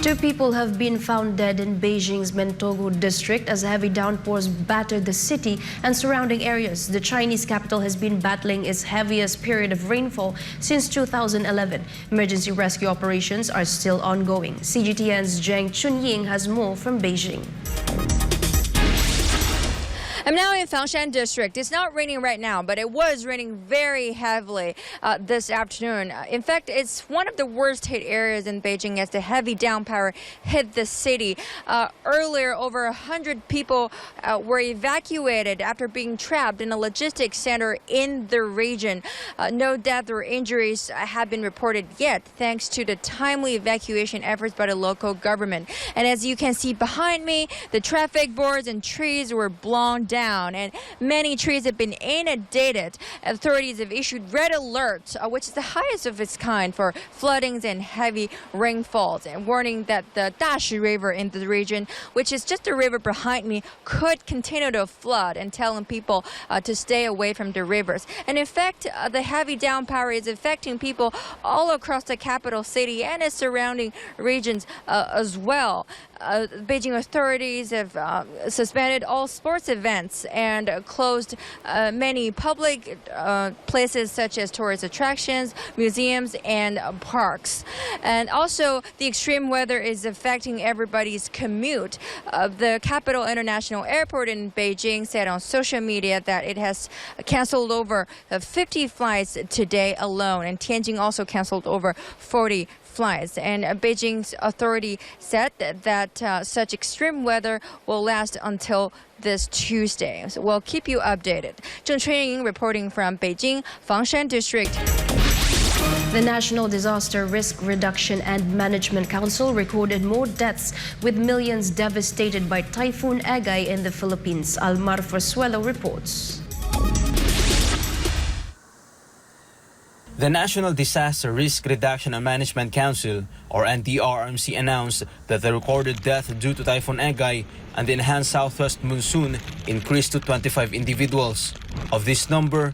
Two people have been found dead in Beijing's Mentougou district as heavy downpours battered the city and surrounding areas. The Chinese capital has been battling its heaviest period of rainfall since 2011. Emergency rescue operations are still ongoing. CGTN's Zheng Chunying has more from Beijing. I'm now in Fangshan district. It's not raining right now, but it was raining very heavily this afternoon. In fact, it's one of the worst hit areas in Beijing as the heavy downpour hit the city. Earlier, over 100 people were evacuated after being trapped in a logistics center in the region. No death or injuries have been reported yet, thanks to the timely evacuation efforts by the local government. And as you can see behind me, the traffic boards and trees were blown down, and many trees have been inundated. Authorities have issued red alert, which is the highest of its kind for floodings and heavy rainfalls, and warning that the Dashi River in the region, which is just the river behind me, could continue to flood, and telling people to stay away from the rivers. And in fact, the heavy downpour is affecting people all across the capital city and its surrounding regions as well. Beijing authorities have suspended all sports events and closed many public places such as tourist attractions, museums, and parks. And also, the extreme weather is affecting everybody's commute. The Capital International Airport in Beijing said on social media that it has canceled over 50 flights today alone, and Tianjin also canceled over 40 flights. And Beijing's authority said that such extreme weather will last until this Tuesday. So we'll keep you updated. Zheng Chunying reporting from Beijing, Fangshan District. The National Disaster Risk Reduction and Management Council recorded more deaths, with millions devastated by Typhoon Egay in the Philippines. Almar Forsuelo reports. The National Disaster Risk Reduction and Management Council, or NDRMC, announced that the recorded death due to Typhoon Egay and the enhanced southwest monsoon increased to 25 individuals. Of this number,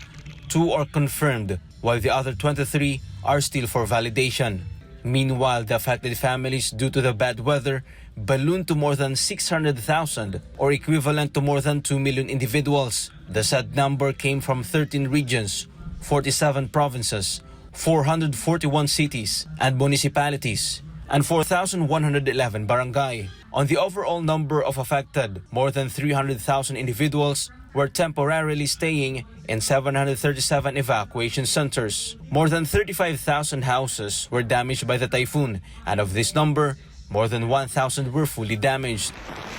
2 are confirmed, while the other 23 are still for validation. Meanwhile, the affected families due to the bad weather ballooned to more than 600,000, or equivalent to more than 2 million individuals. The said number came from 13 regions, 47 provinces, 441 cities and municipalities, and 4,111 barangay. On the overall number of affected, more than 300,000 individuals were temporarily staying in 737 evacuation centers. More than 35,000 houses were damaged by the typhoon, and of this number, more than 1,000 were fully damaged.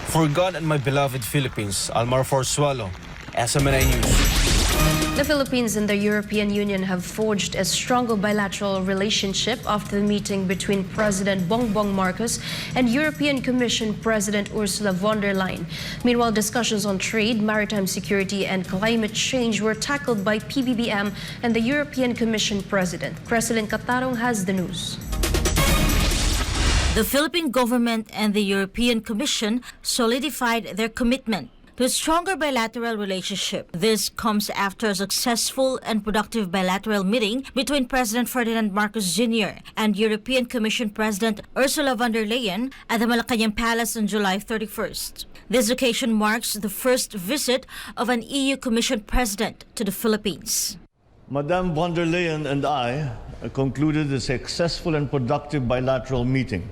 For God and my beloved Philippines, Almar Forsuelo, SMNA News. The Philippines and the European Union have forged a stronger bilateral relationship after the meeting between President Bongbong Marcos and European Commission President Ursula von der Leyen. Meanwhile, discussions on trade, maritime security, and climate change were tackled by PBBM and the European Commission President. Creselyn Catarong has the news. The Philippine government and the European Commission solidified their commitment to a stronger bilateral relationship. This comes after a successful and productive bilateral meeting between President Ferdinand Marcos Jr. and European Commission President Ursula von der Leyen at the Malacanang Palace on July 31st. This occasion marks the first visit of an EU Commission President to the Philippines. Madame von der Leyen and I concluded a successful and productive bilateral meeting.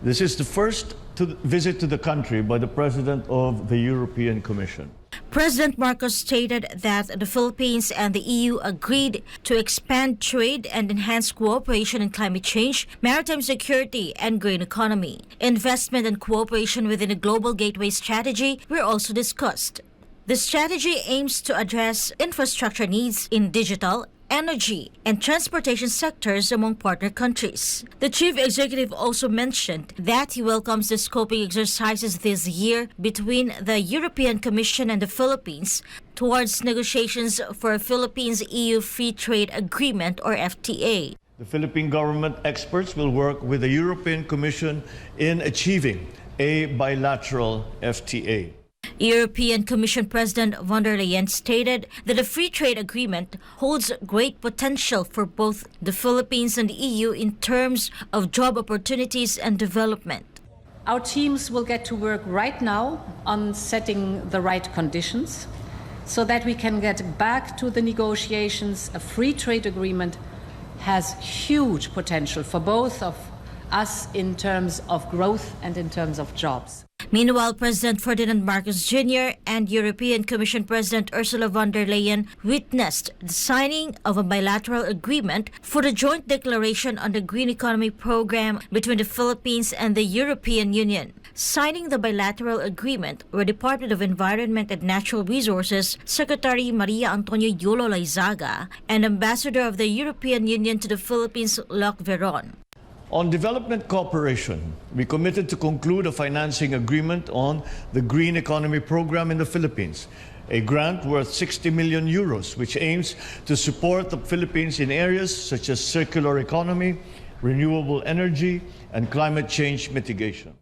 This is the first visit to the country by the President of the European Commission. President Marcos stated that the Philippines and the EU agreed to expand trade and enhance cooperation in climate change, maritime security, and green economy. Investment and cooperation within the Global Gateway Strategy were also discussed. The strategy aims to address infrastructure needs in digital, energy, and transportation sectors among partner countries. The chief executive also mentioned that he welcomes the scoping exercises this year between the European Commission and the Philippines towards negotiations for a Philippines-EU Free Trade Agreement, or FTA. The Philippine government experts will work with the European Commission in achieving a bilateral FTA. European Commission President von der Leyen stated that the free trade agreement holds great potential for both the Philippines and the EU in terms of job opportunities and development. Our teams will get to work right now on setting the right conditions so that we can get back to the negotiations. A free trade agreement has huge potential for both of us in terms of growth and in terms of jobs. Meanwhile, President Ferdinand Marcos Jr. and European Commission President Ursula von der Leyen witnessed the signing of a bilateral agreement for the joint declaration on the Green Economy Program between the Philippines and the European Union. Signing the bilateral agreement were Department of Environment and Natural Resources Secretary Maria Antonia Yulo Laizaga and Ambassador of the European Union to the Philippines, Locke Veron. On development cooperation, we committed to conclude a financing agreement on the Green Economy Program in the Philippines, a grant worth 60 million euros, which aims to support the Philippines in areas such as circular economy, renewable energy, and climate change mitigation.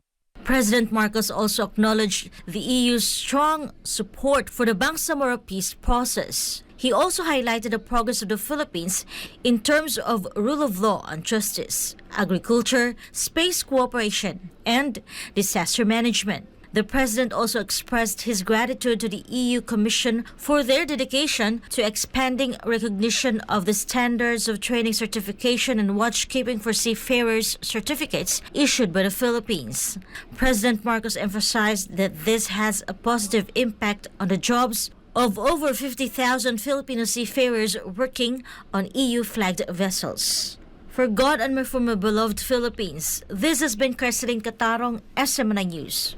President Marcos also acknowledged the EU's strong support for the Bangsamoro peace process. He also highlighted the progress of the Philippines in terms of rule of law and justice, agriculture, space cooperation, and disaster management. The President also expressed his gratitude to the EU Commission for their dedication to expanding recognition of the standards of training certification and watchkeeping for seafarers certificates issued by the Philippines. President Marcos emphasized that this has a positive impact on the jobs of over 50,000 Filipino seafarers working on EU-flagged vessels. For God and for my beloved Philippines, this has been Cresceline Catarong, SMNI News.